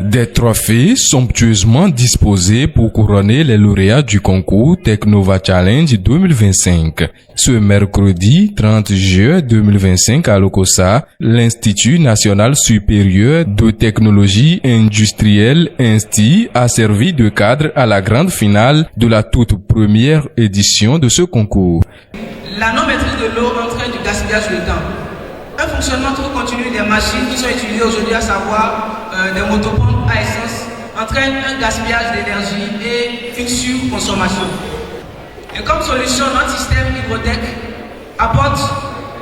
Des trophées somptueusement disposés pour couronner les lauréats du concours Technova Challenge 2025. Ce mercredi 30 juin 2025 à Lokossa, l'Institut national supérieur de technologie industrielle INSTI a servi de cadre à la grande finale de la toute première édition de ce concours. La non-maîtrise de l'eau entraîne du gaspillage de temps. Un fonctionnement trop continu des machines qui sont utilisées aujourd'hui, à savoir des motopompes à essence, entraîne un gaspillage d'énergie et une surconsommation. Et comme solution, notre système Hydrotech apporte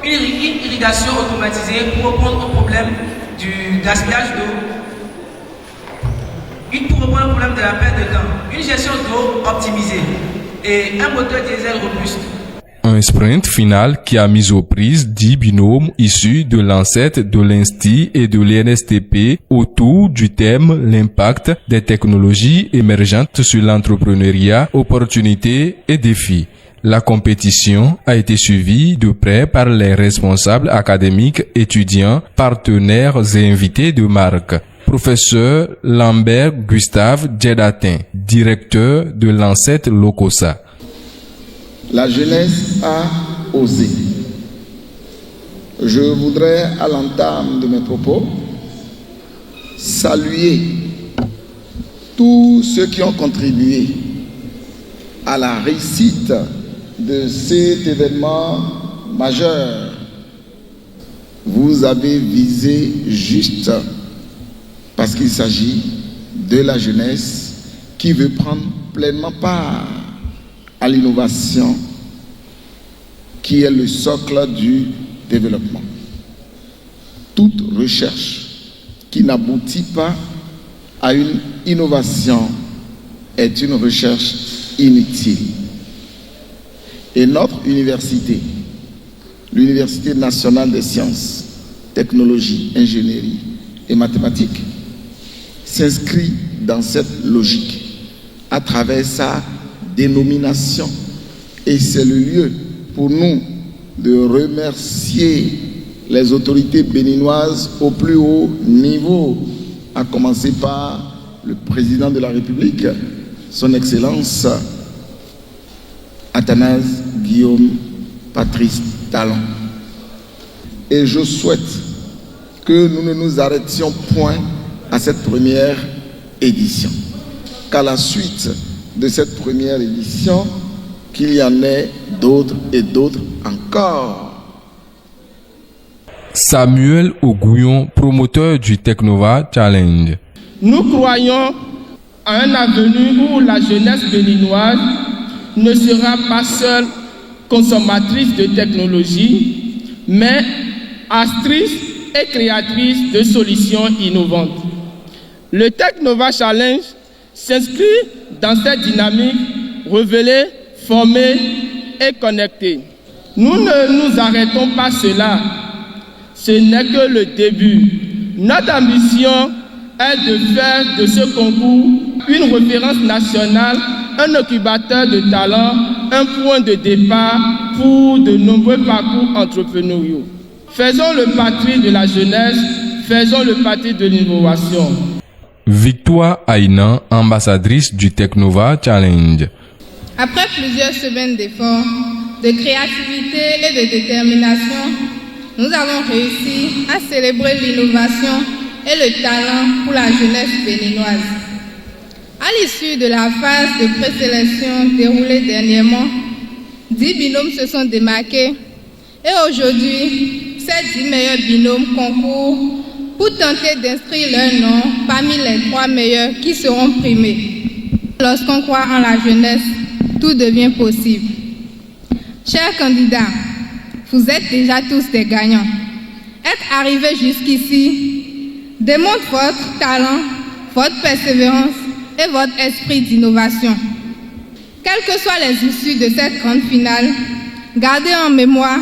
une irrigation automatisée pour répondre au problème du gaspillage d'eau, pour répondre au problème de la perte de temps, une gestion d'eau optimisée et un moteur diesel robuste. Un sprint final qui a mis aux prises 10 binômes issus de l'ancêtre de l'INSTI et de l'INSTP autour du thème l'impact des technologies émergentes sur l'entrepreneuriat, opportunités et défis. La compétition a été suivie de près par les responsables académiques, étudiants, partenaires et invités de marque. Professeur Lambert Gustave Djedatin, directeur de l'ancêtre Lokossa. La jeunesse a osé. Je voudrais, à l'entame de mes propos, saluer tous ceux qui ont contribué à la réussite de cet événement majeur. Vous avez visé juste parce qu'il s'agit de la jeunesse qui veut prendre pleinement part à l'innovation qui est le socle du développement. Toute recherche qui n'aboutit pas à une innovation est une recherche inutile. Et notre université, l'Université nationale des sciences, technologies, ingénierie et mathématiques, s'inscrit dans cette logique à travers sa dénomination. Et c'est le lieu pour nous de remercier les autorités béninoises au plus haut niveau, à commencer par le président de la République, son Excellence Athanase Guillaume Patrice Talon. Et je souhaite que nous ne nous arrêtions point à cette première édition, qu'à la suite de cette première édition, qu'il y en ait d'autres et d'autres encore. Samuel Ogouillon, promoteur du Technova Challenge. Nous croyons à un avenir où la jeunesse béninoise ne sera pas seule consommatrice de technologie, mais actrice et créatrice de solutions innovantes. Le Technova Challenge s'inscrit dans cette dynamique, révéler, former et connecter. Nous ne nous arrêtons pas cela. Ce n'est que le début. Notre ambition est de faire de ce concours une référence nationale, un incubateur de talent, un point de départ pour de nombreux parcours entrepreneuriaux. Faisons le parti de la jeunesse, faisons le parti de l'innovation. Victoire Aïnan, ambassadrice du Technova Challenge. Après plusieurs semaines d'efforts, de créativité et de détermination, nous avons réussi à célébrer l'innovation et le talent pour la jeunesse béninoise. À l'issue de la phase de présélection déroulée dernièrement, 10 binômes se sont démarqués et aujourd'hui, ces 10 meilleurs binômes concourent pour tenter d'inscrire leur nom parmi les 3 meilleurs qui seront primés. Lorsqu'on croit en la jeunesse, tout devient possible. Chers candidats, vous êtes déjà tous des gagnants. Être arrivés jusqu'ici démontre votre talent, votre persévérance et votre esprit d'innovation. Quelles que soient les issues de cette grande finale, gardez en mémoire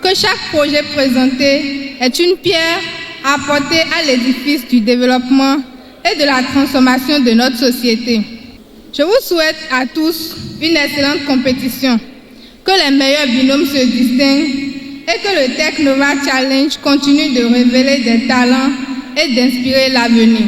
que chaque projet présenté est une pierre apportée à l'édifice du développement et de la transformation de notre société. Je vous souhaite à tous une excellente compétition, que les meilleurs binômes se distinguent et que le Technova Challenge continue de révéler des talents et d'inspirer l'avenir.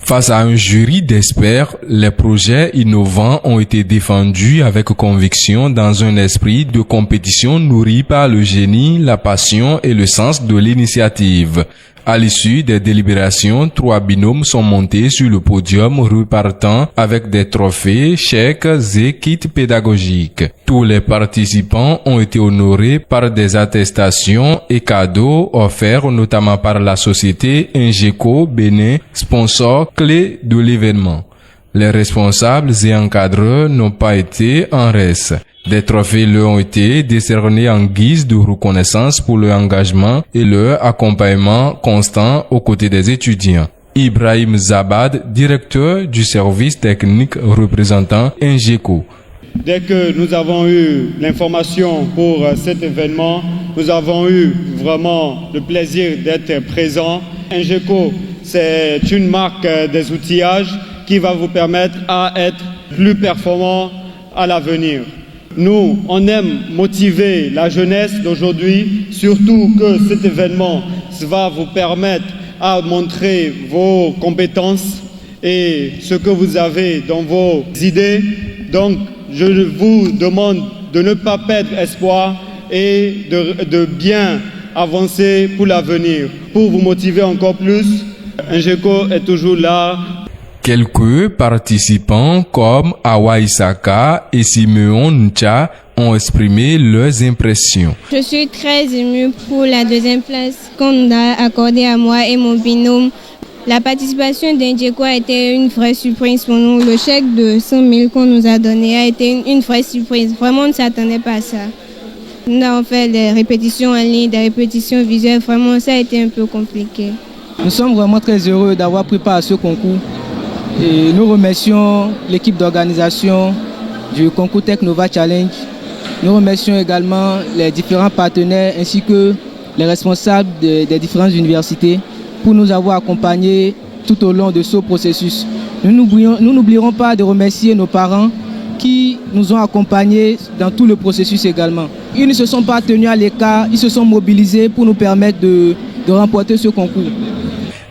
Face à un jury d'experts, les projets innovants ont été défendus avec conviction dans un esprit de compétition nourri par le génie, la passion et le sens de l'initiative. À l'issue des délibérations, 3 binômes sont montés sur le podium repartant avec des trophées, chèques et kits pédagogiques. Tous les participants ont été honorés par des attestations et cadeaux offerts notamment par la société Ingeco Bénin, sponsor clé de l'événement. Les responsables et encadreurs n'ont pas été en reste. Des trophées leur ont été décernés en guise de reconnaissance pour leur engagement et leur accompagnement constant aux côtés des étudiants. Ibrahim Zabad, directeur du service technique représentant Ingeco. Dès que nous avons eu l'information pour cet événement, nous avons eu vraiment le plaisir d'être présents. Ingeco, c'est une marque des outillages qui va vous permettre à être plus performant à l'avenir. Nous, on aime motiver la jeunesse d'aujourd'hui, surtout que cet événement va vous permettre à montrer vos compétences et ce que vous avez dans vos idées. Donc, je vous demande de ne pas perdre espoir et de bien avancer pour l'avenir. Pour vous motiver encore plus, Ingeco est toujours là. Quelques participants comme Awa Isaka et Simeon Ncha ont exprimé leurs impressions. Je suis très émue pour la 2e place qu'on a accordée à moi et mon binôme. La participation d'Ingeco a été une vraie surprise pour nous. Le chèque de 100 000 qu'on nous a donné a été une vraie surprise. Vraiment, on ne s'attendait pas à ça. Nous avons fait des répétitions en ligne, des répétitions visuelles. Vraiment, ça a été un peu compliqué. Nous sommes vraiment très heureux d'avoir pris part à ce concours. Et nous remercions l'équipe d'organisation du concours Technova Challenge. Nous remercions également les différents partenaires ainsi que les responsables des différentes universités pour nous avoir accompagnés tout au long de ce processus. Nous n'oublierons pas de remercier nos parents qui nous ont accompagnés dans tout le processus également. Ils ne se sont pas tenus à l'écart, ils se sont mobilisés pour nous permettre de remporter ce concours.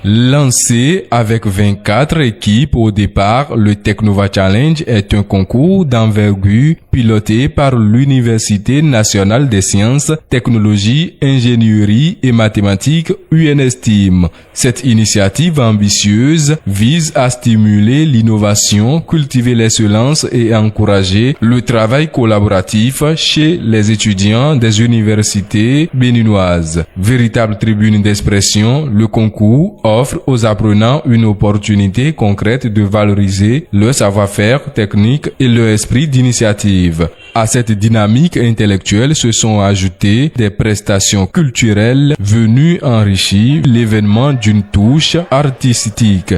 Lancé avec 24 équipes au départ, le Technova Challenge est un concours d'envergure piloté par l'Université nationale des sciences, technologies, ingénierie et mathématiques UNSTIM. Cette initiative ambitieuse vise à stimuler l'innovation, cultiver l'excellence et encourager le travail collaboratif chez les étudiants des universités béninoises. Véritable tribune d'expression, le concours offre aux apprenants une opportunité concrète de valoriser leur savoir-faire technique et leur esprit d'initiative. À cette dynamique intellectuelle se sont ajoutées des prestations culturelles venues enrichir l'événement d'une touche artistique.